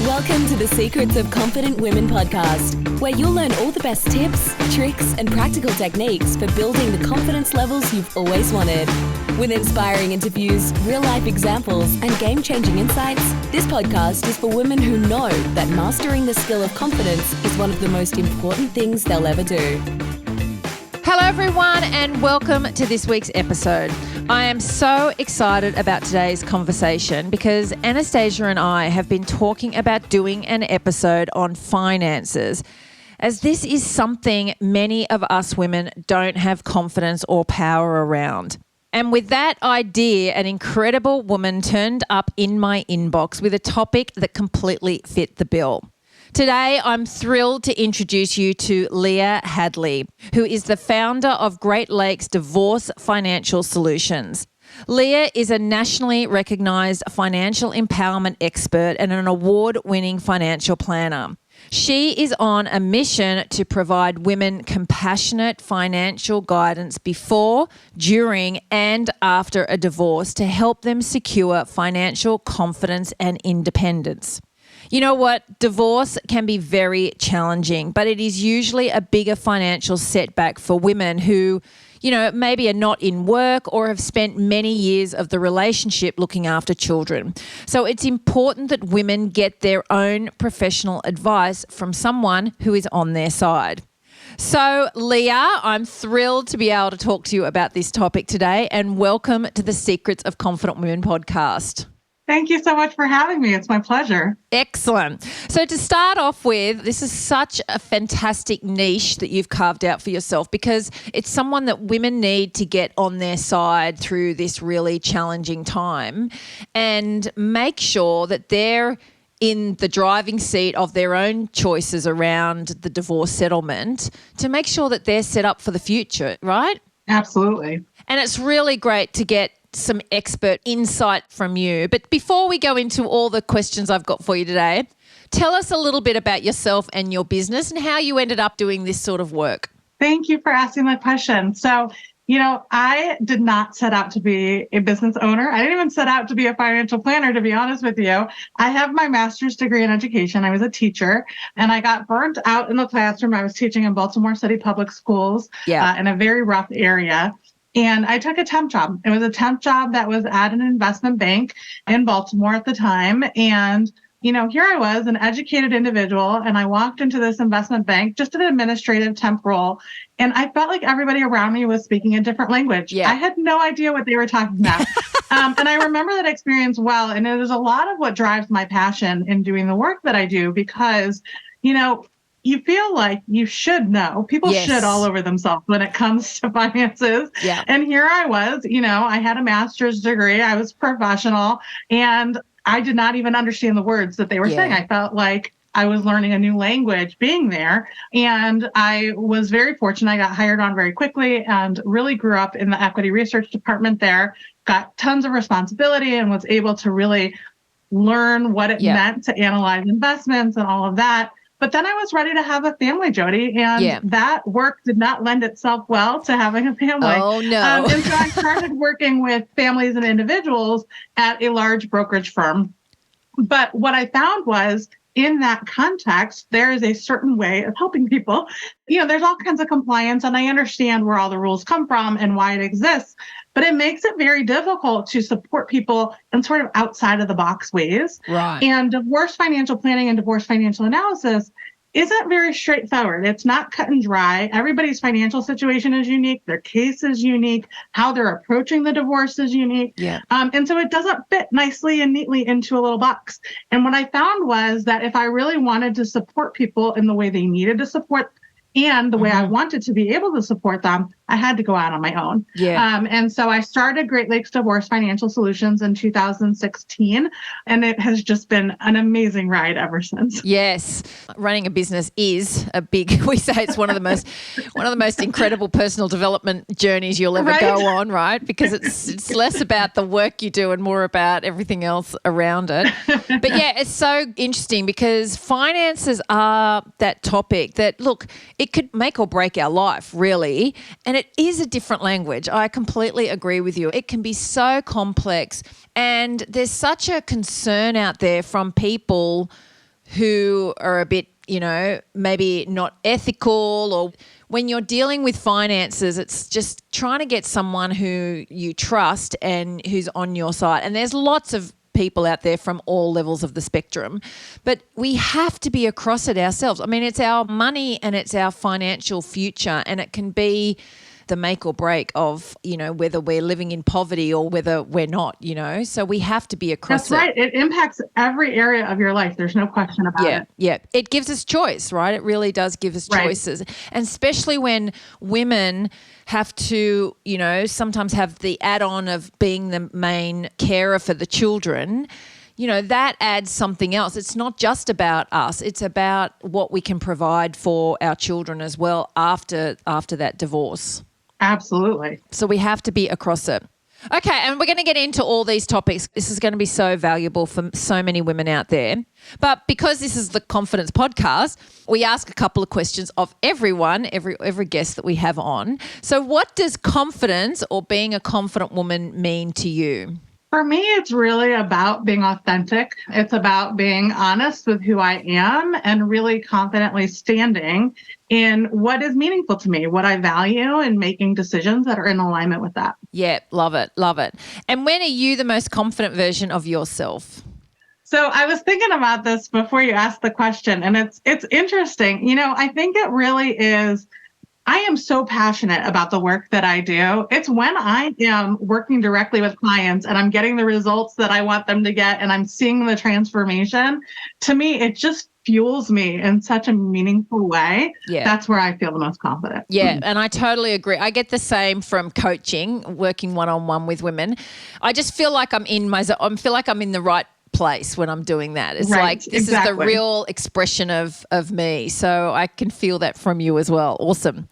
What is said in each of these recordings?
Welcome to the Secrets of Confident Women podcast, where you'll learn all the best tips, tricks, and practical techniques for building the confidence levels you've always wanted. With inspiring interviews, real-life examples, and game-changing insights, this podcast is for women who know that mastering the skill of confidence is one of the most important things they'll ever do. Hello everyone and welcome to this week's episode. I am so excited about today's conversation because Anastasia and I have been talking about doing an episode on finances, as this is something many of us women don't have confidence or power around. And with that idea, an incredible woman turned up in my inbox with a topic that completely fit the bill. Today, I'm thrilled to introduce you to Leah Hadley, who is the founder of Great Lakes Divorce Financial Solutions. Leah is a nationally recognised financial empowerment expert and an award-winning financial planner. She is on a mission to provide women compassionate financial guidance before, during, and after a divorce to help them secure financial confidence and independence. You know what? Divorce can be very challenging, but it is usually a bigger financial setback for women who, maybe are not in work or have spent many years of the relationship looking after children. So it's important that women get their own professional advice from someone who is on their side. So, Leah, I'm thrilled to be able to talk to you about this topic today, and welcome to the Secrets of Confident Women podcast. Thank you so much for having me. It's my pleasure. Excellent. So to start off with, this is such a fantastic niche that you've carved out for yourself because it's someone that women need to get on their side through this really challenging time and make sure that they're in the driving seat of their own choices around the divorce settlement to make sure that they're set up for the future, right? Absolutely. And it's really great to get some expert insight from you. But before we go into all the questions I've got for you today, tell us a little bit about yourself and your business and how you ended up doing this sort of work. Thank you for asking that question. So, I did not set out to be a business owner. I didn't even set out to be a financial planner, to be honest with you. I have my master's degree in education. I was a teacher and I got burnt out in the classroom. I was teaching in Baltimore City Public Schools in a very rough area. And I took a temp job. It was a temp job that was at an investment bank in Baltimore at the time. And, here I was, an educated individual, and I walked into this investment bank, just an administrative temp role. And I felt like everybody around me was speaking a different language. Yeah. I had no idea what they were talking about. And I remember that experience well. And it is a lot of what drives my passion in doing the work that I do because, you feel like you should know. People should all over themselves when it comes to finances. Yeah. And here I was, I had a master's degree. I was professional and I did not even understand the words that they were saying. I felt like I was learning a new language being there. And I was very fortunate. I got hired on very quickly and really grew up in the equity research department there, got tons of responsibility and was able to really learn what it meant to analyze investments and all of that. But then I was ready to have a family, Jodie, and that work did not lend itself well to having a family. Oh, no. And so I started working with families and individuals at a large brokerage firm. But what I found was in that context, there is a certain way of helping people. There's all kinds of compliance, and I understand where all the rules come from and why it exists. But it makes it very difficult to support people in sort of outside of the box ways. Right. And divorce financial planning and divorce financial analysis isn't very straightforward. It's not cut and dry. Everybody's financial situation is unique. Their case is unique. How they're approaching the divorce is unique. Yeah. And so it doesn't fit nicely and neatly into a little box. And what I found was that if I really wanted to support people in the way they needed to support and the way I wanted to be able to support them, I had to go out on my own. Yeah. And so I started Great Lakes Divorce Financial Solutions in 2016, and it has just been an amazing ride ever since. Yes. Running a business is a big, we say it's one of the most incredible personal development journeys you'll ever go on, right? Because it's less about the work you do and more about everything else around it. But yeah, it's so interesting because finances are that topic that, look, it could make or break our life, really. And it is a different language. I completely agree with you. It can be so complex. And there's such a concern out there from people who are a bit, maybe not ethical, or when you're dealing with finances, it's just trying to get someone who you trust and who's on your side. And there's lots of people out there from all levels of the spectrum, but we have to be across it ourselves. I mean, it's our money and it's our financial future, and it can be the make or break of, whether we're living in poverty or whether we're not, so we have to be across That's right. It impacts every area of your life. There's no question about it. Yeah. It gives us choice, right? It really does give us choices. And especially when women have to, sometimes have the add-on of being the main carer for the children, that adds something else. It's not just about us. It's about what we can provide for our children as well after that divorce. Absolutely. So we have to be across it. Okay, and we're going to get into all these topics. This is going to be so valuable for so many women out there. But because this is the Confidence Podcast, we ask a couple of questions of everyone, every guest that we have on. So what does confidence or being a confident woman mean to you? For me, it's really about being authentic. It's about being honest with who I am and really confidently standing in what is meaningful to me, what I value, and making decisions that are in alignment with that. Yeah, love it. And when are you the most confident version of yourself? So I was thinking about this before you asked the question, and it's interesting. I think it really is. I am so passionate about the work that I do. It's when I am working directly with clients and I'm getting the results that I want them to get and I'm seeing the transformation. To me, it just fuels me in such a meaningful way. Yeah. That's where I feel the most confident. Yeah, and I totally agree. I get the same from coaching, working one-on-one with women. I just feel like I'm in the right place when I'm doing that. It's like this is the real expression of me. So I can feel that from you as well. Awesome.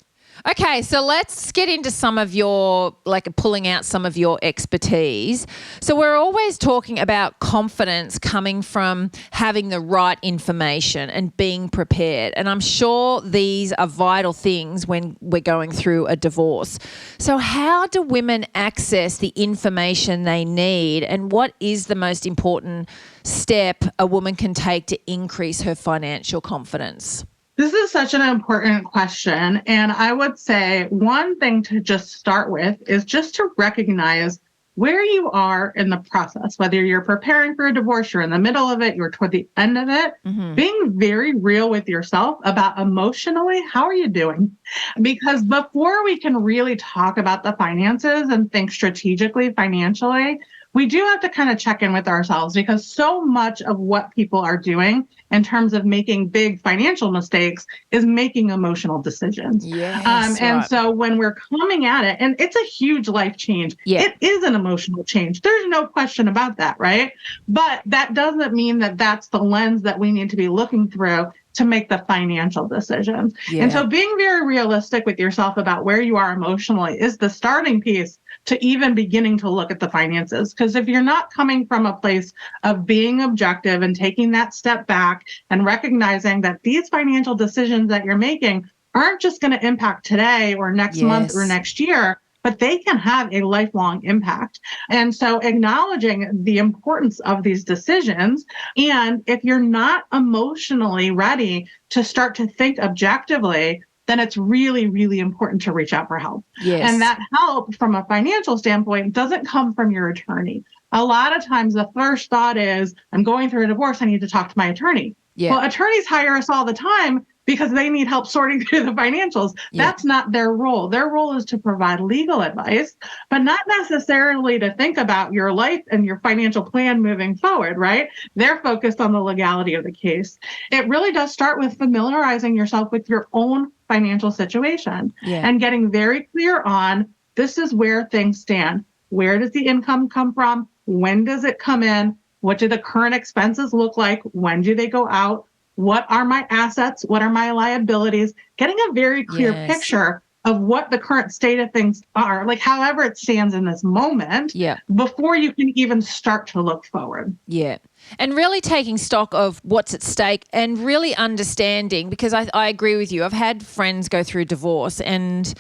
Okay, so let's get into some of your, pulling out some of your expertise. So we're always talking about confidence coming from having the right information and being prepared. And I'm sure these are vital things when we're going through a divorce. So how do women access the information they need, and what is the most important step a woman can take to increase her financial confidence? This is such an important question. And I would say one thing to just start with is just to recognize where you are in the process, whether you're preparing for a divorce, you're in the middle of it, you're toward the end of it, being very real with yourself about emotionally, how are you doing? Because before we can really talk about the finances and think strategically financially, we do have to kind of check in with ourselves, because so much of what people are doing in terms of making big financial mistakes is making emotional decisions. Yes, and so when we're coming at it, and it's a huge life change, it is an emotional change. There's no question about that, right? But that doesn't mean that that's the lens that we need to be looking through to make the financial decisions. Yeah. And so being very realistic with yourself about where you are emotionally is the starting piece to even beginning to look at the finances. Because if you're not coming from a place of being objective and taking that step back and recognizing that these financial decisions that you're making aren't just going to impact today or next month or next year, but they can have a lifelong impact. And so acknowledging the importance of these decisions, and if you're not emotionally ready to start to think objectively, then it's really, really important to reach out for help. Yes. And that help from a financial standpoint doesn't come from your attorney. A lot of times the first thought is, I'm going through a divorce, I need to talk to my attorney. Yeah. Well, attorneys hire us all the time because they need help sorting through the financials. That's not their role. Their role is to provide legal advice, but not necessarily to think about your life and your financial plan moving forward, right? They're focused on the legality of the case. It really does start with familiarizing yourself with your own financial situation and getting very clear on, this is where things stand. Where does the income come from? When does it come in? What do the current expenses look like? When do they go out? What are my assets? What are my liabilities? Getting a very clear picture of what the current state of things are, like however it stands in this moment, before you can even start to look forward. Yeah. And really taking stock of what's at stake and really understanding, because I agree with you. I've had friends go through divorce and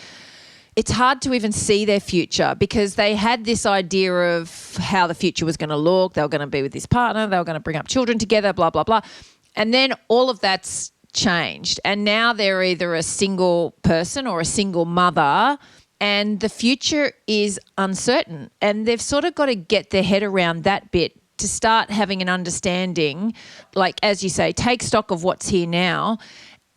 it's hard to even see their future because they had this idea of how the future was going to look. They were going to be with this partner. They were going to bring up children together, blah, blah, blah. And then all of that's changed. And now they're either a single person or a single mother, and the future is uncertain. And they've sort of got to get their head around that bit to start having an understanding, like, as you say, take stock of what's here now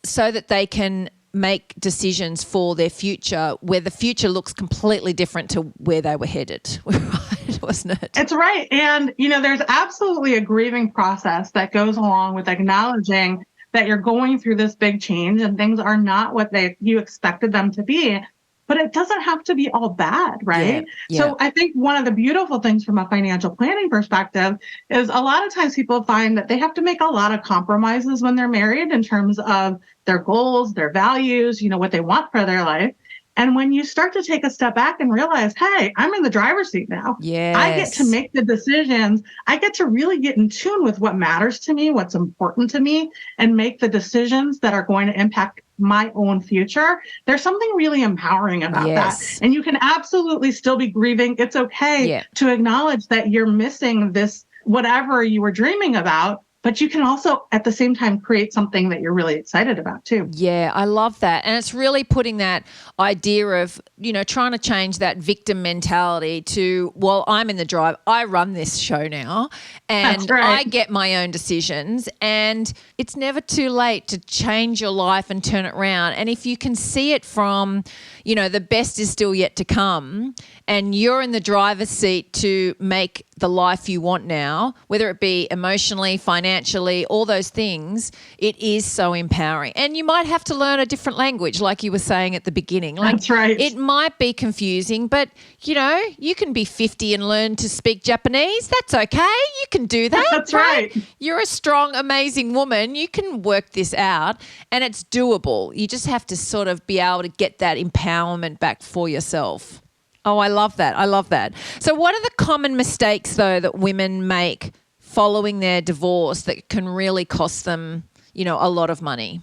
so that they can make decisions for their future where the future looks completely different to where they were headed, right? Wasn't it? It's right. And, there's absolutely a grieving process that goes along with acknowledging that you're going through this big change and things are not what you expected them to be. But it doesn't have to be all bad, right? Yeah. So I think one of the beautiful things from a financial planning perspective is a lot of times people find that they have to make a lot of compromises when they're married in terms of their goals, their values, what they want for their life. And when you start to take a step back and realize, hey, I'm in the driver's seat now. Yes. I get to make the decisions. I get to really get in tune with what matters to me, what's important to me, and make the decisions that are going to impact my own future. There's something really empowering about that. And you can absolutely still be grieving. It's okay to acknowledge that you're missing this, whatever you were dreaming about. But you can also, at the same time, create something that you're really excited about, too. Yeah, I love that. And it's really putting that idea of, trying to change that victim mentality to, well, I'm in the drive. I run this show now and I get my own decisions. And it's never too late to change your life and turn it around. And if you can see it from, the best is still yet to come and you're in the driver's seat to make the life you want now, whether it be emotionally, financially, all those things, it is so empowering. And you might have to learn a different language, like you were saying at the beginning. That's right. It might be confusing, but, you can be 50 and learn to speak Japanese. That's okay. You can do that. That's right. You're a strong, amazing woman. You can work this out and it's doable. You just have to sort of be able to get that empowerment back for yourself. Oh, I love that. I love that. So what are the common mistakes, though, that women make following their divorce that can really cost them, a lot of money?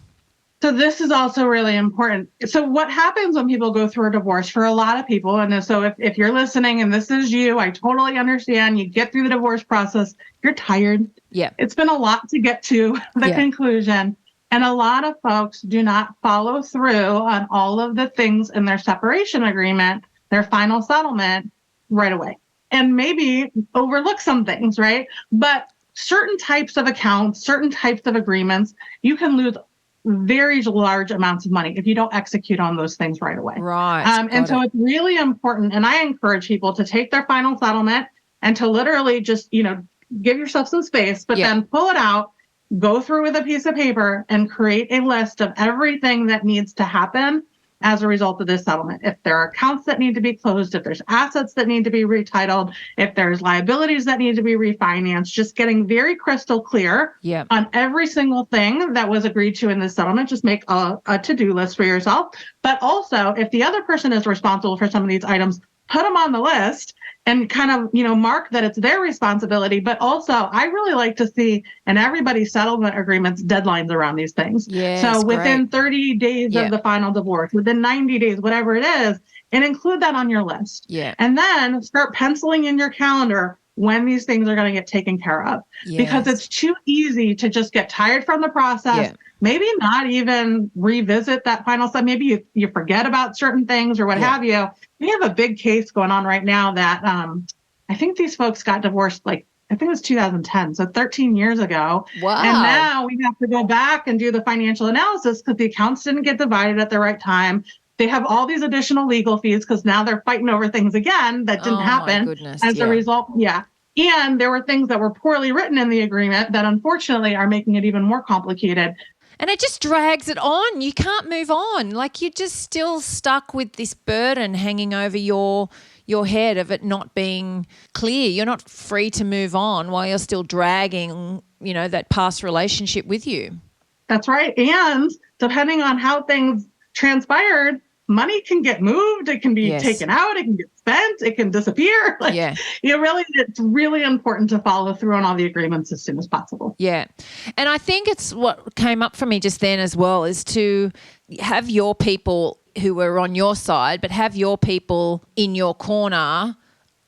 So this is also really important. So what happens when people go through a divorce for a lot of people, and so if you're listening and this is you, I totally understand. You get through the divorce process, you're tired. Yeah. It's been a lot to get to the conclusion. And a lot of folks do not follow through on all of the things in their separation agreement, their final settlement right away, and maybe overlook some things, right? But certain types of accounts, certain types of agreements, you can lose very large amounts of money if you don't execute on those things right away. Right. And so it's really important. And I encourage people to take their final settlement and to literally just, give yourself some space, but then pull it out, go through with a piece of paper and create a list of everything that needs to happen as a result of this settlement. If there are accounts that need to be closed, if there's assets that need to be retitled, if there's liabilities that need to be refinanced, just getting very crystal clear on every single thing that was agreed to in this settlement. Just make a to-do list for yourself. But also, if the other person is responsible for some of these items, put them on the list and kind of, mark that it's their responsibility. But also, I really like to see in everybody's settlement agreements deadlines around these things. So within 30 days of the final divorce, within 90 days, whatever it is, and include that on your list. And then start penciling in your calendar when these things are going to get taken care of. Because it's too easy to just get tired from the process. Maybe not even revisit that final step. Maybe you forget about certain things or what have you. We have a big case going on right now that I think these folks got divorced, I think it was 2010, so 13 years ago. Wow. And now we have to go back and do the financial analysis because the accounts didn't get divided at the right time. They have all these additional legal fees because now they're fighting over things again that didn't happen as a result. And there were things that were poorly written in the agreement that unfortunately are making it even more complicated. And it just drags it on. You can't move on. You're just still stuck with this burden hanging over your head of it not being clear. You're not free to move on while you're still dragging, that past relationship with you. That's right. And depending on how things transpired, money can get moved. It can be taken out. It can get spent. It can disappear. It's really important to follow through on all the agreements as soon as possible. Yeah. And I think it's what came up for me just then as well is to have your people who are on your side, but have your people in your corner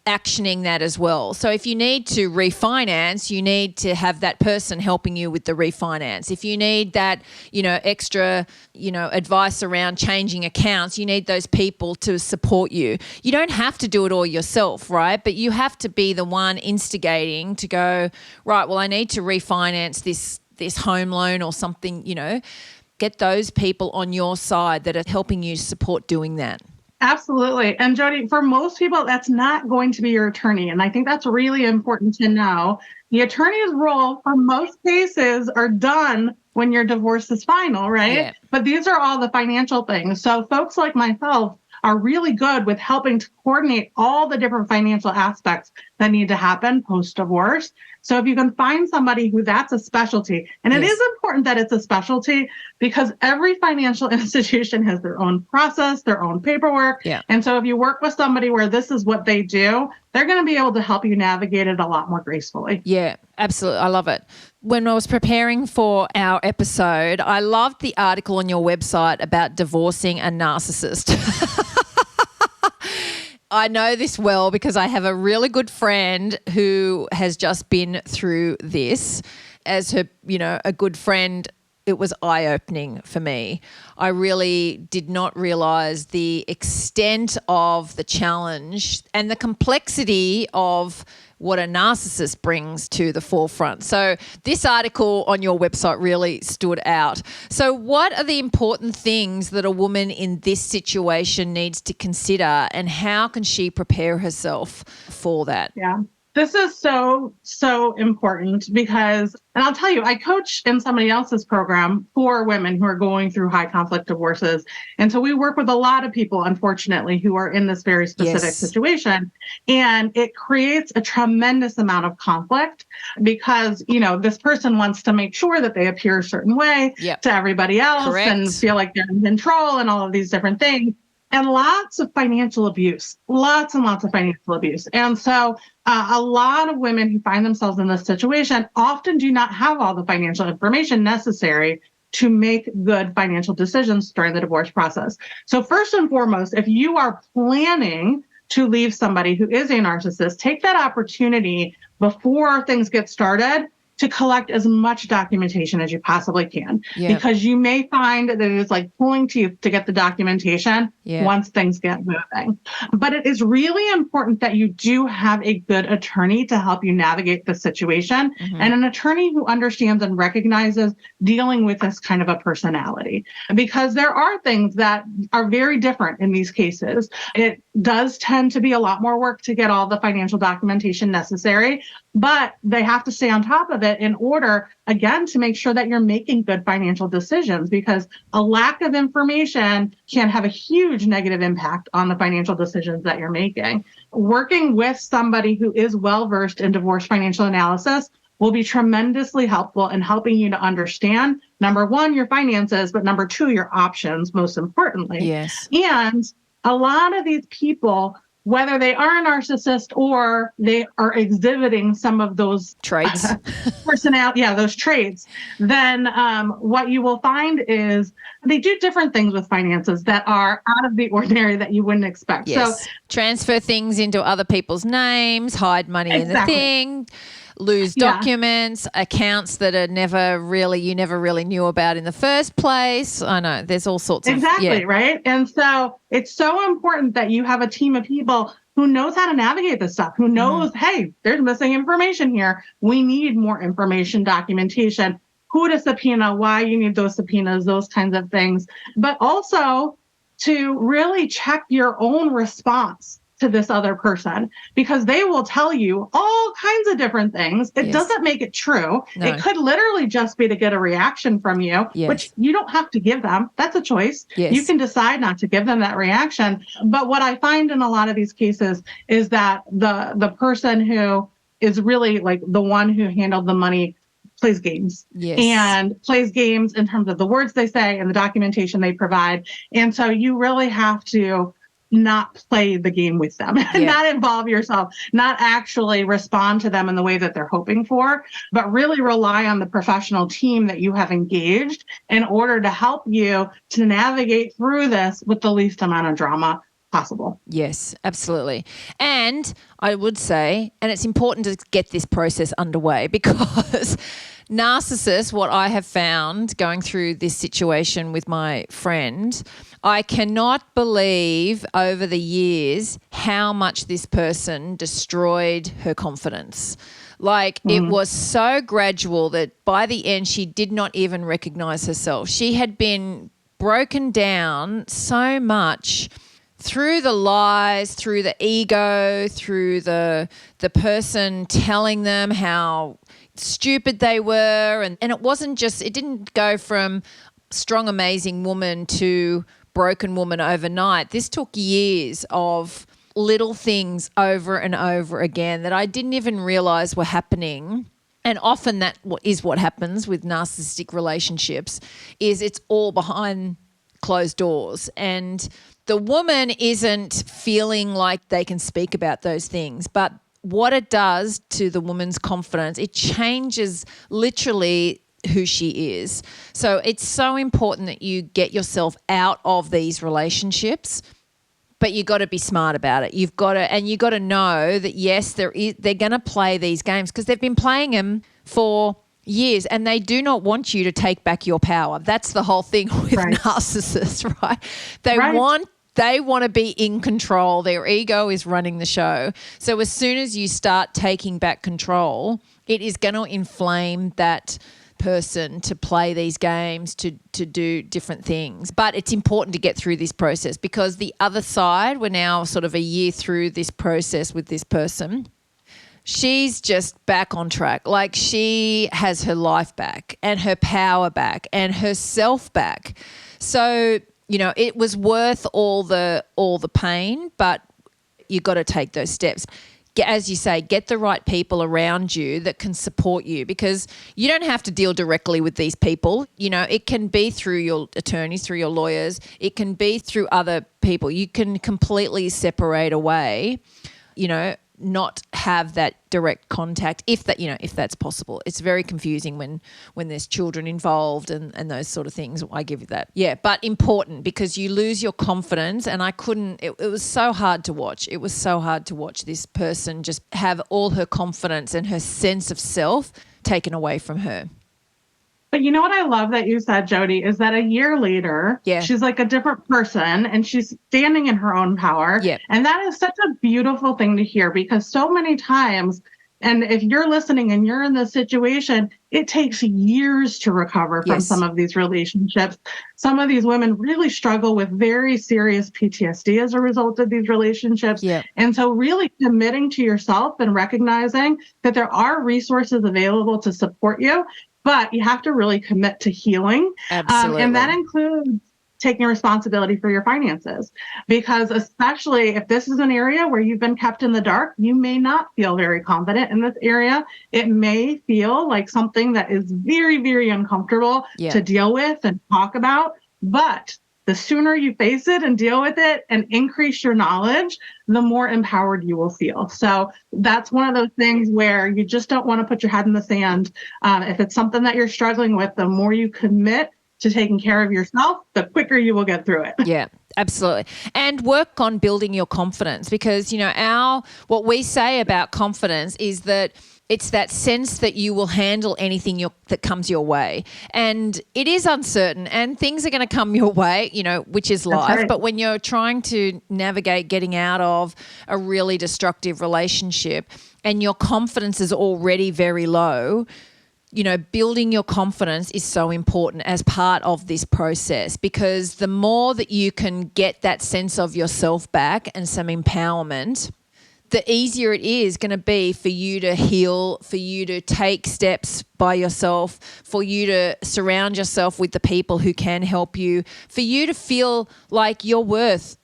actioning that as well. So if you need to refinance, you need to have that person helping you with the refinance. If you need that, extra, advice around changing accounts, you need those people to support you. You don't have to do it all yourself, right? But you have to be the one instigating to go, right, well, I need to refinance this home loan or something, get those people on your side that are helping you support doing that. Absolutely. And Jodie, for most people, that's not going to be your attorney. And I think that's really important to know. The attorney's role for most cases are done when your divorce is final, right? Yeah. But these are all the financial things. So folks like myself are really good with helping to coordinate all the different financial aspects that need to happen post-divorce. So if you can find somebody who that's a specialty, and it is important that it's a specialty because every financial institution has their own process, their own paperwork. Yeah. And so if you work with somebody where this is what they do, they're going to be able to help you navigate it a lot more gracefully. Yeah, absolutely. I love it. When I was preparing for our episode, I loved the article on your website about divorcing a narcissist. I know this well because I have a really good friend who has just been through this. As her, a good friend, it was eye-opening for me. I really did not realize the extent of the challenge and the complexity of what a narcissist brings to the forefront. So this article on your website really stood out. So what are the important things that a woman in this situation needs to consider, and how can she prepare herself for that? Yeah. This is so, so important because, and I'll tell you, I coach in somebody else's program for women who are going through high conflict divorces. And so we work with a lot of people, unfortunately, who are in this very specific situation. And it creates a tremendous amount of conflict because, this person wants to make sure that they appear a certain way to everybody else and feel like they're in control and all of these different things. And lots of financial abuse, lots and lots of financial abuse. And so a lot of women who find themselves in this situation often do not have all the financial information necessary to make good financial decisions during the divorce process. So first and foremost, if you are planning to leave somebody who is a narcissist, take that opportunity before things get started to collect as much documentation as you possibly can, because you may find that it is like pulling teeth to get the documentation once things get moving. But it is really important that you do have a good attorney to help you navigate the situation, and an attorney who understands and recognizes dealing with this kind of a personality, because there are things that are very different in these cases. It does tend to be a lot more work to get all the financial documentation necessary, but they have to stay on top of it in order, again, to make sure that you're making good financial decisions, because a lack of information can have a huge negative impact on the financial decisions that you're making. Working with somebody who is well-versed in divorce financial analysis will be tremendously helpful in helping you to understand, number one, your finances, but number two, your options, most importantly. Yes. And a lot of these people, whether they are a narcissist or they are exhibiting some of those traits, those traits, then what you will find is they do different things with finances that are out of the ordinary that you wouldn't expect. Yes. So transfer things into other people's names, hide money in the thing, lose documents, accounts that are you never really knew about in the first place. I know there's all sorts of right. And so it's so important that you have a team of people who knows how to navigate this stuff, who knows, hey, there's missing information here. We need more information, documentation, who to subpoena, why you need those subpoenas, those kinds of things. But also to really check your own response to this other person, because they will tell you all kinds of different things. It doesn't make it true. No. It could literally just be to get a reaction from you, which you don't have to give them. That's a choice. Yes. You can decide not to give them that reaction. But what I find in a lot of these cases is that the person who is really like the one who handled the money plays games and plays games in terms of the words they say and the documentation they provide. And so you really have to not play the game with them, not involve yourself, not actually respond to them in the way that they're hoping for, but really rely on the professional team that you have engaged in order to help you to navigate through this with the least amount of drama possible. Yes, absolutely. And I would say, and it's important to get this process underway because narcissists, what I have found going through this situation with my friend, I cannot believe over the years how much this person destroyed her confidence. Like it was so gradual that by the end she did not even recognize herself. She had been broken down so much through the lies, through the ego, through the person telling them how stupid they were. And it didn't go from strong, amazing woman to broken woman overnight. This took years of little things over and over again that I didn't even realize were happening. And often that is what happens with narcissistic relationships is it's all behind closed doors. And the woman isn't feeling like they can speak about those things, but what it does to the woman's confidence, it changes literally who she is. So it's so important that you get yourself out of these relationships, but you got to be smart about it. You got to know that yes, they're going to play these games because they've been playing them for years and they do not want you to take back your power. That's the whole thing with narcissists, right? They want to be in control. Their ego is running the show. So as soon as you start taking back control, it is going to inflame that person to play these games, to do different things. But it's important to get through this process because the other side, we're now sort of a year through this process with this person. She's just back on track. Like she has her life back and her power back and herself back. So, it was worth all the pain, but you got to take those steps. As you say, get the right people around you that can support you because you don't have to deal directly with these people. It can be through your attorneys, through your lawyers. It can be through other people. You can completely separate away, not have that direct contact if that's possible. It's very confusing when there's children involved and those sort of things. I give you that. Yeah, but important because you lose your confidence and it was so hard to watch. It was so hard to watch this person just have all her confidence and her sense of self taken away from her. But you know what I love that you said, Jodie, is that a year later, she's like a different person and she's standing in her own power. Yeah. And that is such a beautiful thing to hear because so many times, and if you're listening and you're in this situation, it takes years to recover from some of these relationships. Some of these women really struggle with very serious PTSD as a result of these relationships. Yeah. And so really committing to yourself and recognizing that there are resources available to support you. But you have to really commit to healing. Absolutely. And that includes taking responsibility for your finances. Because especially if this is an area where you've been kept in the dark, you may not feel very confident in this area. It may feel like something that is very, very uncomfortable to deal with and talk about. But the sooner you face it and deal with it and increase your knowledge, the more empowered you will feel. So that's one of those things where you just don't want to put your head in the sand. If it's something that you're struggling with, the more you commit to taking care of yourself, the quicker you will get through it. Yeah, absolutely. And work on building your confidence because, what we say about confidence is that it's that sense that you will handle anything that comes your way. And it is uncertain and things are going to come your way, which is life. Right. But when you're trying to navigate getting out of a really destructive relationship and your confidence is already very low, building your confidence is so important as part of this process because the more that you can get that sense of yourself back and some empowerment, the easier it is going to be for you to heal, for you to take steps by yourself, for you to surround yourself with the people who can help you, for you to feel like you're worth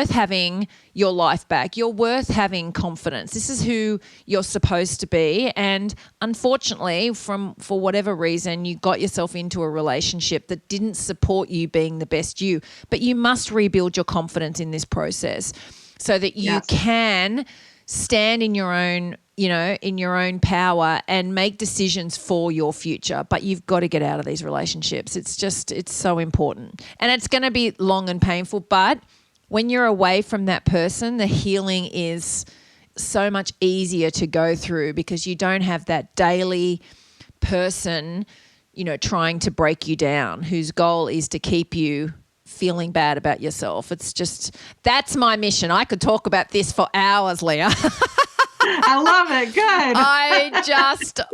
having your life back. You're worth having confidence. This is who you're supposed to be. And unfortunately, for whatever reason, you got yourself into a relationship that didn't support you being the best you. But you must rebuild your confidence in this process so that you can stand in your own, in your own power and make decisions for your future. But you've got to get out of these relationships. It's so important. And it's going to be long and painful, but when you're away from that person, the healing is so much easier to go through because you don't have that daily person, trying to break you down, whose goal is to keep you feeling bad about yourself. It's just, that's my mission. I could talk about this for hours, Leah. I love it. Good.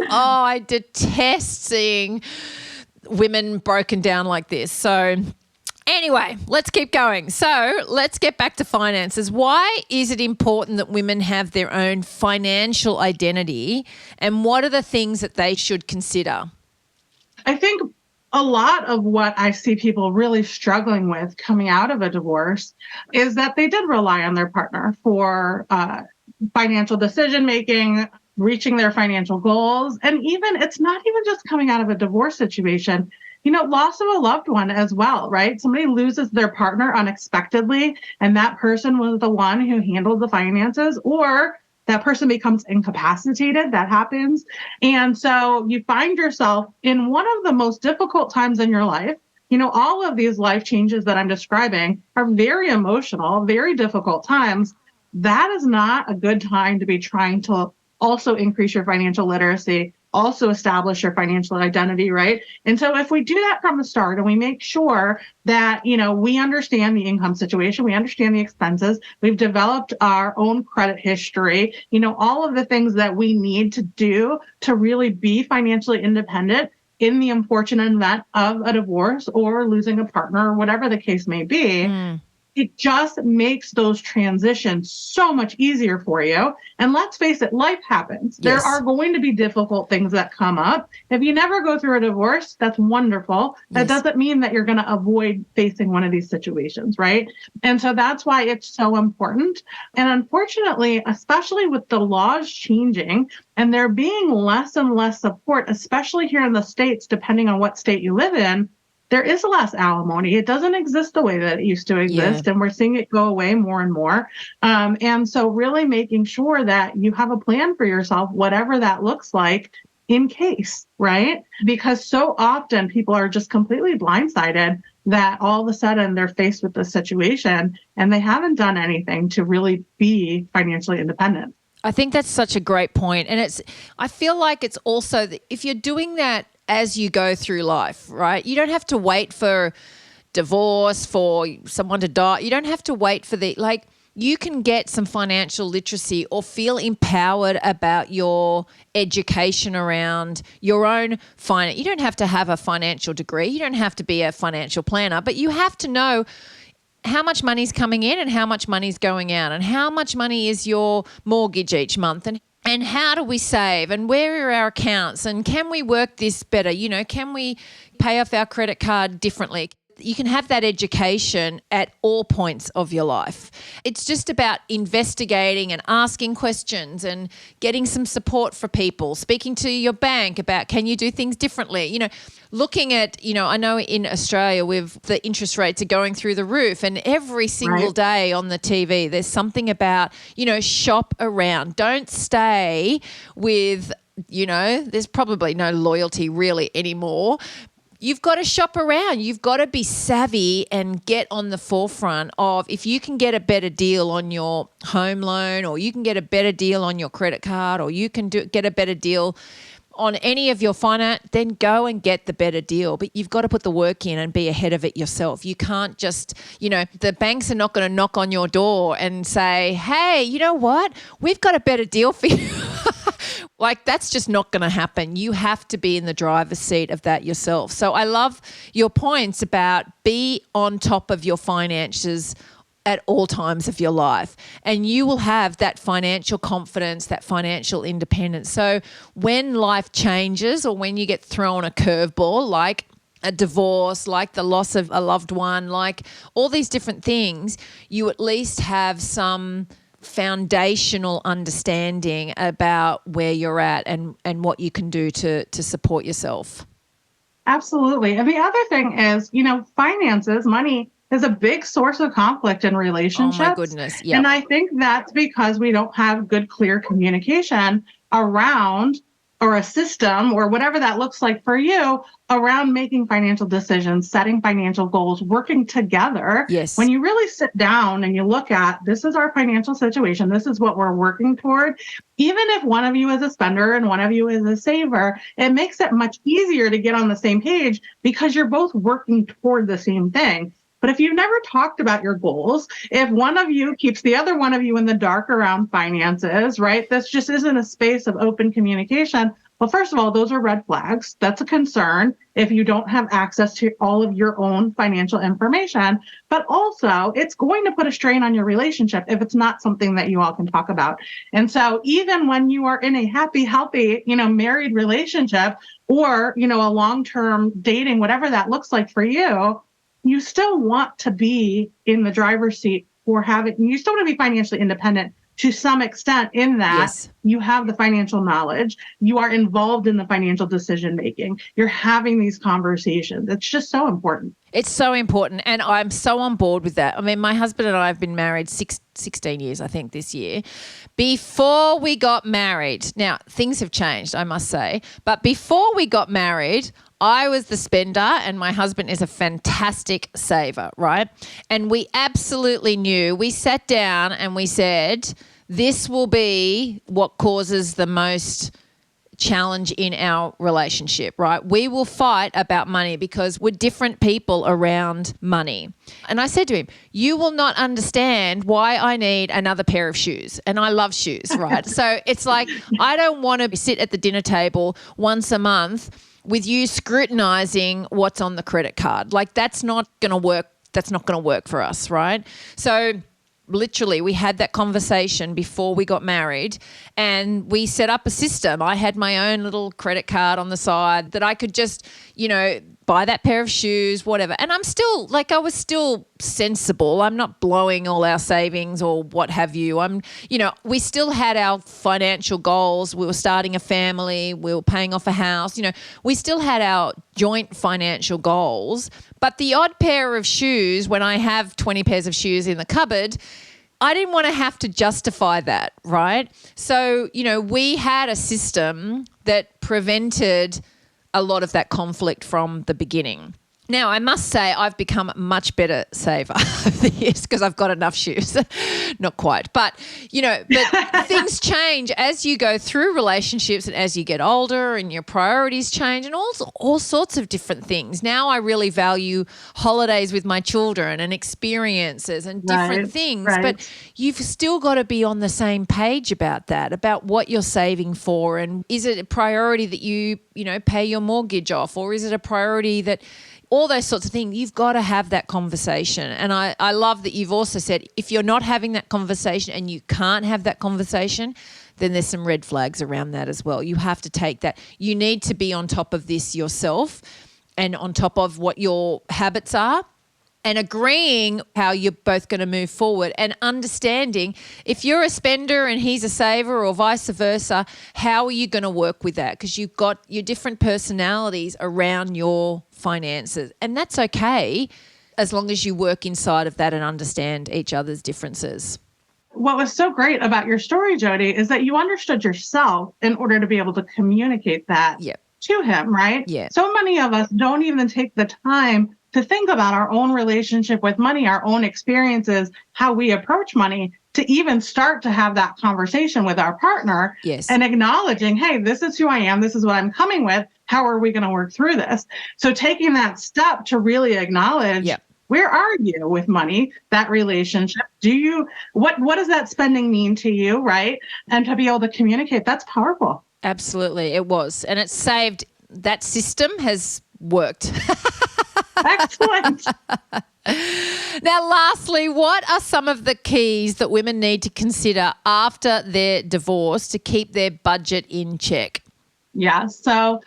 I detest seeing women broken down like this. So anyway, let's keep going. So let's get back to finances. Why is it important that women have their own financial identity, and what are the things that they should consider? I think a lot of what I see people really struggling with coming out of a divorce is that they did rely on their partner for financial decision-making, reaching their financial goals. And even, it's not even just coming out of a divorce situation, loss of a loved one as well, right? Somebody loses their partner unexpectedly, and that person was the one who handled the finances, or that person becomes incapacitated. That happens. And so you find yourself in one of the most difficult times in your life. All of these life changes that I'm describing are very emotional, very difficult times. That is not a good time to be trying to also increase your financial literacy, also establish your financial identity, right? And so if we do that from the start and we make sure that, we understand the income situation, we understand the expenses, we've developed our own credit history, all of the things that we need to do to really be financially independent in the unfortunate event of a divorce or losing a partner or whatever the case may be. It just makes those transitions so much easier for you. And let's face it, life happens. There are going to be difficult things that come up. If you never go through a divorce, that's wonderful. That doesn't mean that you're going to avoid facing one of these situations, right? And so that's why it's so important. And unfortunately, especially with the laws changing and there being less and less support, especially here in the States, depending on what state you live in, there is less alimony. It doesn't exist the way that it used to exist, and we're seeing it go away more and more. And so really making sure that you have a plan for yourself, whatever that looks like, in case, right? Because so often people are just completely blindsided that all of a sudden they're faced with this situation and they haven't done anything to really be financially independent. I think that's such a great point. And I feel like it's also, if you're doing that as you go through life, right? You don't have to wait for divorce, for someone to die. You don't have to wait for you can get some financial literacy or feel empowered about your education around your own finance. You don't have to have a financial degree. You don't have to be a financial planner, but you have to know how much money's coming in and how much money's going out, and how much money is your mortgage each month, and how do we save, and where are our accounts, and can we work this better? Can we pay off our credit card differently? You can have that education at all points of your life. It's just about investigating and asking questions and getting some support for people, speaking to your bank about, can you do things differently? Looking at, I know in Australia the interest rates are going through the roof, and every single day on the TV there's something about, shop around. Don't stay with, there's probably no loyalty really anymore. You've got to shop around. You've got to be savvy and get on the forefront of, if you can get a better deal on your home loan, or you can get a better deal on your credit card, or you can get a better deal on any of your finance, then go and get the better deal. But you've got to put the work in and be ahead of it yourself. You can't just, the banks are not going to knock on your door and say, hey, you know what? We've got a better deal for you. That's just not going to happen. You have to be in the driver's seat of that yourself. So I love your points about be on top of your finances at all times of your life, and you will have that financial confidence, that financial independence. So when life changes, or when you get thrown a curveball, like a divorce, like the loss of a loved one, like all these different things, you at least have some foundational understanding about where you're at and what you can do to support yourself. Absolutely. And the other thing is, finances, money is a big source of conflict in relationships. Oh my goodness. Yep. And I think that's because we don't have good, clear communication around or a system or whatever that looks like for you around making financial decisions, setting financial goals, working together. Yes. When you really sit down and you look at, this is our financial situation, this is what we're working toward. Even if one of you is a spender and one of you is a saver, it makes it much easier to get on the same page because you're both working toward the same thing. But if you've never talked about your goals, if one of you keeps the other one of you in the dark around finances, right? This just isn't a space of open communication. Well, first of all, those are red flags. That's a concern if you don't have access to all of your own financial information. But also, it's going to put a strain on your relationship if it's not something that you all can talk about. And so even when you are in a happy, healthy, married relationship or, a long-term dating, whatever that looks like for you, you still want to be in the driver's seat you still want to be financially independent to some extent in that Yes. You have the financial knowledge, you are involved in the financial decision making, you're having these conversations. It's just so important. It's so important, and I'm so on board with that. I mean, my husband and I have been married 16 years, I think, this year. Before we got married, now things have changed, I must say, but before we got married, I was the spender and my husband is a fantastic saver, right? And we absolutely knew, we sat down and we said, this will be what causes the most challenge in our relationship, right? We will fight about money because we're different people around money. And I said to him, you will not understand why I need another pair of shoes. And I love shoes, right? So it's like, I don't want to sit at the dinner table once a month with you scrutinizing what's on the credit card. Like, that's not going to work. That's not going to work for us, right? So literally, we had that conversation before we got married and we set up a system. I had my own little credit card on the side that I could just, buy that pair of shoes, whatever. And I'm still, I was still sensible. I'm not blowing all our savings or what have you. We still had our financial goals. We were starting a family. We were paying off a house. We still had our joint financial goals. But the odd pair of shoes, when I have 20 pairs of shoes in the cupboard, I didn't want to have to justify that, right? So, we had a system that prevented a lot of that conflict from the beginning. Now, I must say I've become a much better saver over the years because I've got enough shoes. Not quite. But, but things change as you go through relationships and as you get older and your priorities change and all sorts of different things. Now I really value holidays with my children and experiences and different things. Right. But you've still got to be on the same page about that, about what you're saving for. And is it a priority that you pay your mortgage off, or is it a priority that all those sorts of things, you've got to have that conversation. And I love that you've also said if you're not having that conversation and you can't have that conversation, then there's some red flags around that as well. You have to take that. You need to be on top of this yourself and on top of what your habits are and agreeing how you're both going to move forward and understanding if you're a spender and he's a saver or vice versa, how are you going to work with that? Because you've got your different personalities around your finances, and that's okay as long as you work inside of that and understand each other's differences. What was so great about your story, Jodie, is that you understood yourself in order to be able to communicate that to him, right? Yeah. So many of us don't even take the time to think about our own relationship with money, our own experiences, how we approach money, to even start to have that conversation with our partner. Yes. And acknowledging, hey, this is who I am. This is what I'm coming with. How are we going to work through this? So taking that step to really acknowledge, where are you with money, that relationship? What does that spending mean to you, right? And to be able to communicate, that's powerful. Absolutely, it was. And it's saved, that system has worked. Excellent. Now, lastly, what are some of the keys that women need to consider after their divorce to keep their budget in check? Yeah. So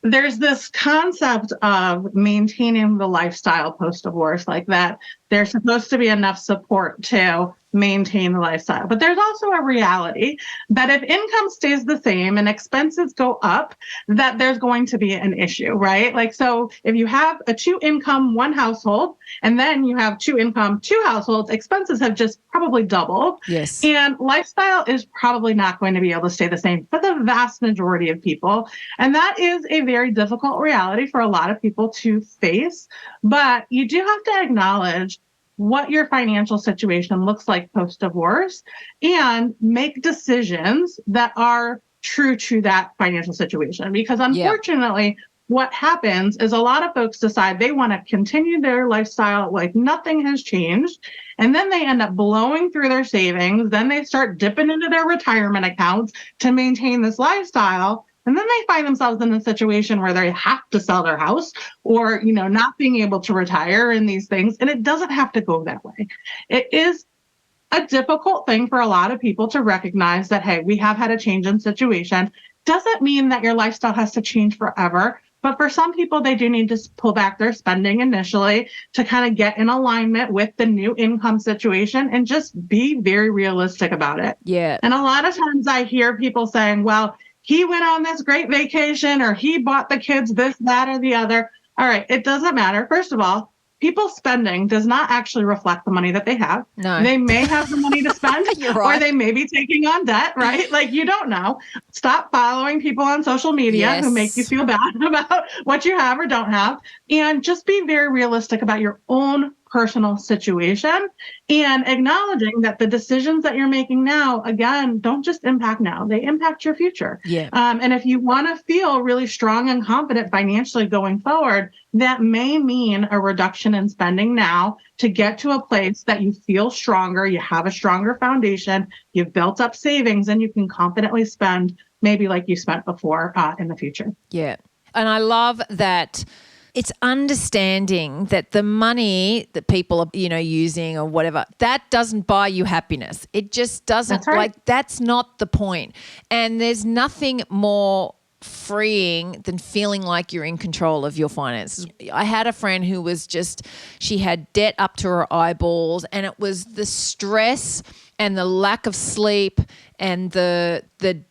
there's this concept of maintaining the lifestyle post-divorce, like that There's supposed to be enough support to maintain the lifestyle. But there's also a reality that if income stays the same and expenses go up, that there's going to be an issue, right? Like, so if you have a 2-income, 1 household, and then you have 2-income, 2 households, expenses have just probably doubled. Yes. And lifestyle is probably not going to be able to stay the same for the vast majority of people. And that is a very difficult reality for a lot of people to face. But you do have to acknowledge what your financial situation looks like post-divorce and make decisions that are true to that financial situation. Because unfortunately, what happens is a lot of folks decide they want to continue their lifestyle like nothing has changed. And then they end up blowing through their savings. Then they start dipping into their retirement accounts to maintain this lifestyle. And then they find themselves in a situation where they have to sell their house or, not being able to retire and these things. And it doesn't have to go that way. It is a difficult thing for a lot of people to recognize that, hey, we have had a change in situation. Doesn't mean that your lifestyle has to change forever. But for some people, they do need to pull back their spending initially to kind of get in alignment with the new income situation and just be very realistic about it. Yeah. And a lot of times I hear people saying, well, he went on this great vacation or he bought the kids this, that, or the other. All right. It doesn't matter. First of all, people's spending does not actually reflect the money that they have. No. They may have the money to spend right. or they may be taking on debt, right? Like, you don't know. Stop following people on social media who make you feel bad about what you have or don't have. And just be very realistic about your own personal situation and acknowledging that the decisions that you're making now, again, don't just impact now, they impact your future. Yeah. And if you want to feel really strong and confident financially going forward, that may mean a reduction in spending now to get to a place that you feel stronger, you have a stronger foundation, you've built up savings, and you can confidently spend maybe like you spent before in the future. Yeah. And I love that. It's understanding that the money that people are, using or whatever, that doesn't buy you happiness. It just doesn't. That's right. That's not the point. And there's nothing more freeing than feeling like you're in control of your finances. I had a friend who was she had debt up to her eyeballs, and it was the stress and the lack of sleep and the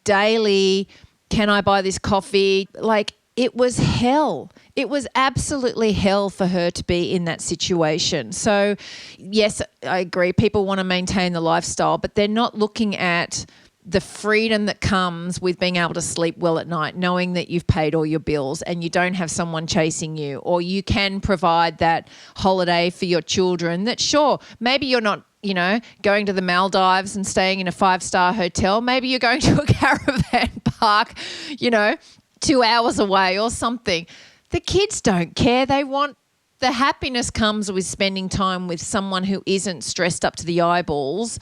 daily, can I buy this coffee? Like, it was hell. It was absolutely hell for her to be in that situation. So, yes, I agree. People want to maintain the lifestyle, but they're not looking at the freedom that comes with being able to sleep well at night, knowing that you've paid all your bills and you don't have someone chasing you, or you can provide that holiday for your children that, sure, maybe you're not going to the Maldives and staying in a 5-star hotel. Maybe you're going to a caravan park, 2 hours away or something. The kids don't care. They want the happiness comes with spending time with someone who isn't stressed up to the eyeballs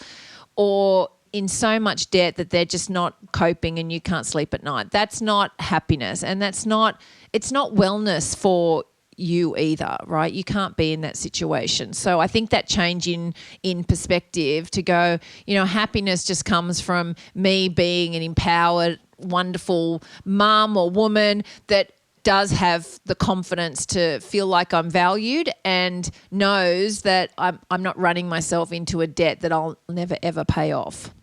or in so much debt that they're just not coping and you can't sleep at night. That's not happiness, and it's not wellness for you either, right? You can't be in that situation. So I think that change in perspective to go, happiness just comes from me being an empowered, wonderful mom or woman that does have the confidence to feel like I'm valued and knows that I'm not running myself into a debt that I'll never, ever pay off.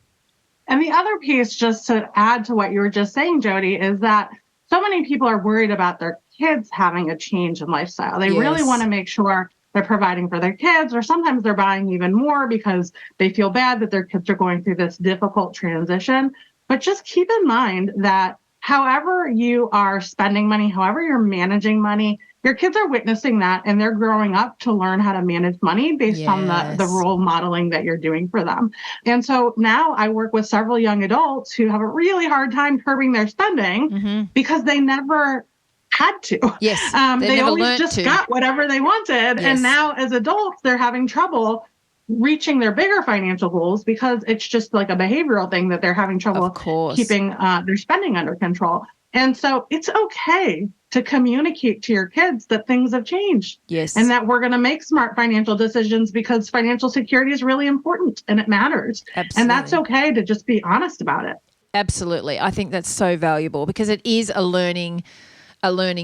And the other piece, just to add to what you were just saying, Jodie, is that so many people are worried about their kids having a change in lifestyle. They really want to make sure they're providing for their kids, or sometimes they're buying even more because they feel bad that their kids are going through this difficult transition. But just keep in mind that however you are spending money, however you're managing money, your kids are witnessing that and they're growing up to learn how to manage money based on the role modeling that you're doing for them. And so now I work with several young adults who have a really hard time curbing their spending because they never had to. Yes, they always just got whatever they wanted. Yes. And now as adults, they're having trouble reaching their bigger financial goals because it's just like a behavioral thing that they're having trouble keeping their spending under control. And so it's okay to communicate to your kids that things have changed. Yes. And that we're going to make smart financial decisions because financial security is really important and it matters. Absolutely. And that's okay to just be honest about it. Absolutely. I think that's so valuable because it is a learning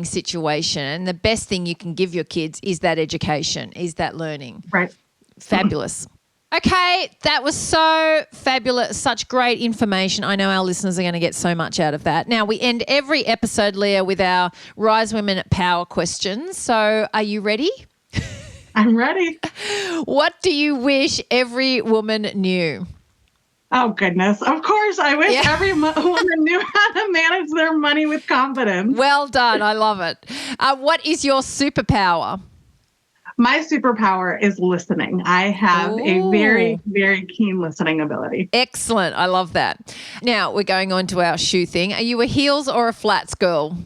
situation. And the best thing you can give your kids is that education, is that learning. Right. Fabulous. Okay, that was so fabulous. Such great information. I know our listeners are going to get so much out of that. Now, we end every episode, Leah, with our Rise Women Power questions. So are you ready? I'm ready. What do you wish every woman knew? Oh, goodness. Of course, I wish every woman knew how to manage their money with confidence. Well done. I love it. What is your superpower? My superpower is listening. I have a very, very keen listening ability. Excellent. I love that. Now, we're going on to our shoe thing. Are you a heels or a flats girl?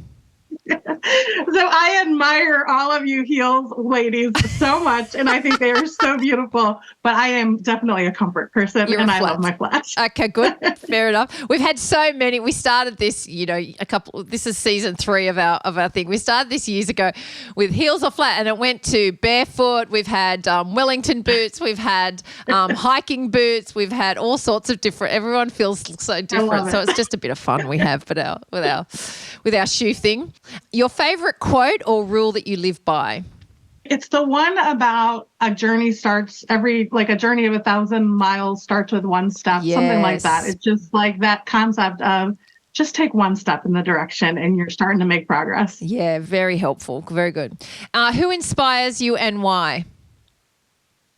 So I admire all of you heels ladies so much, and I think they are so beautiful, but I am definitely a comfort person, and I love my flats. Okay, good. Fair enough. We've had so many. We started this, this is season 3 of our thing. We started this years ago with heels or flat, and it went to barefoot. We've had Wellington boots. We've had hiking boots. We've had all sorts of different. Everyone feels so different. So it's just a bit of fun we have with our shoe thing. Your favorite quote or rule that you live by? It's the one about a journey a journey of 1,000 miles starts with one step, something like that. It's just like that concept of just take one step in the direction and you're starting to make progress. Yeah, very helpful. Very good. Who inspires you and why?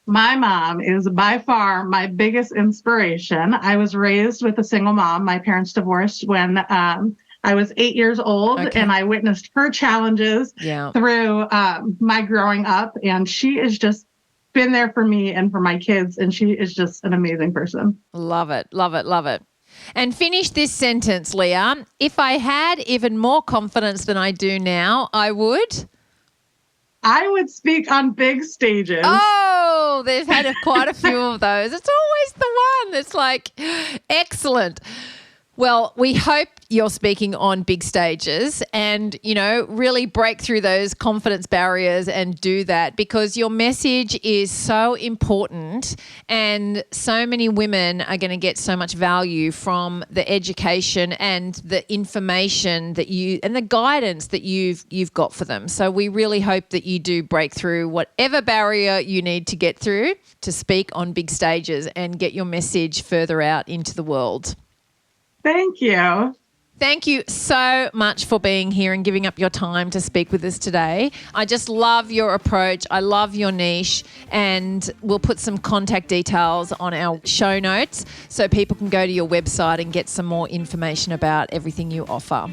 My mom is by far my biggest inspiration. I was raised with a single mom. My parents divorced when I was 8 years old, and I witnessed her challenges through my growing up. And she has just been there for me and for my kids. And she is just an amazing person. Love it. Love it. Love it. And finish this sentence, Leah. If I had even more confidence than I do now, I would speak on big stages. Oh, they've had quite a few of those. It's always the one that's like, excellent. Well, we hope you're speaking on big stages and, really break through those confidence barriers and do that, because your message is so important and so many women are going to get so much value from the education and the information and the guidance that you've got for them. So we really hope that you do break through whatever barrier you need to get through to speak on big stages and get your message further out into the world. Thank you. Thank you so much for being here and giving up your time to speak with us today. I just love your approach. I love your niche, and we'll put some contact details on our show notes so people can go to your website and get some more information about everything you offer.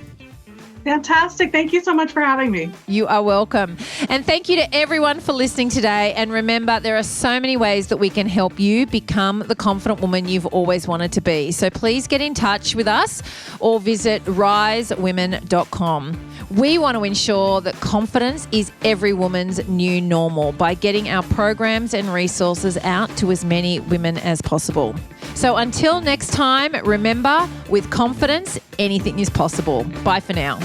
Fantastic. Thank you so much for having me. You are welcome. And thank you to everyone for listening today. And remember, there are so many ways that we can help you become the confident woman you've always wanted to be. So please get in touch with us or visit risewomen.com. We want to ensure that confidence is every woman's new normal by getting our programs and resources out to as many women as possible. So until next time, remember, with confidence, anything is possible. Bye for now.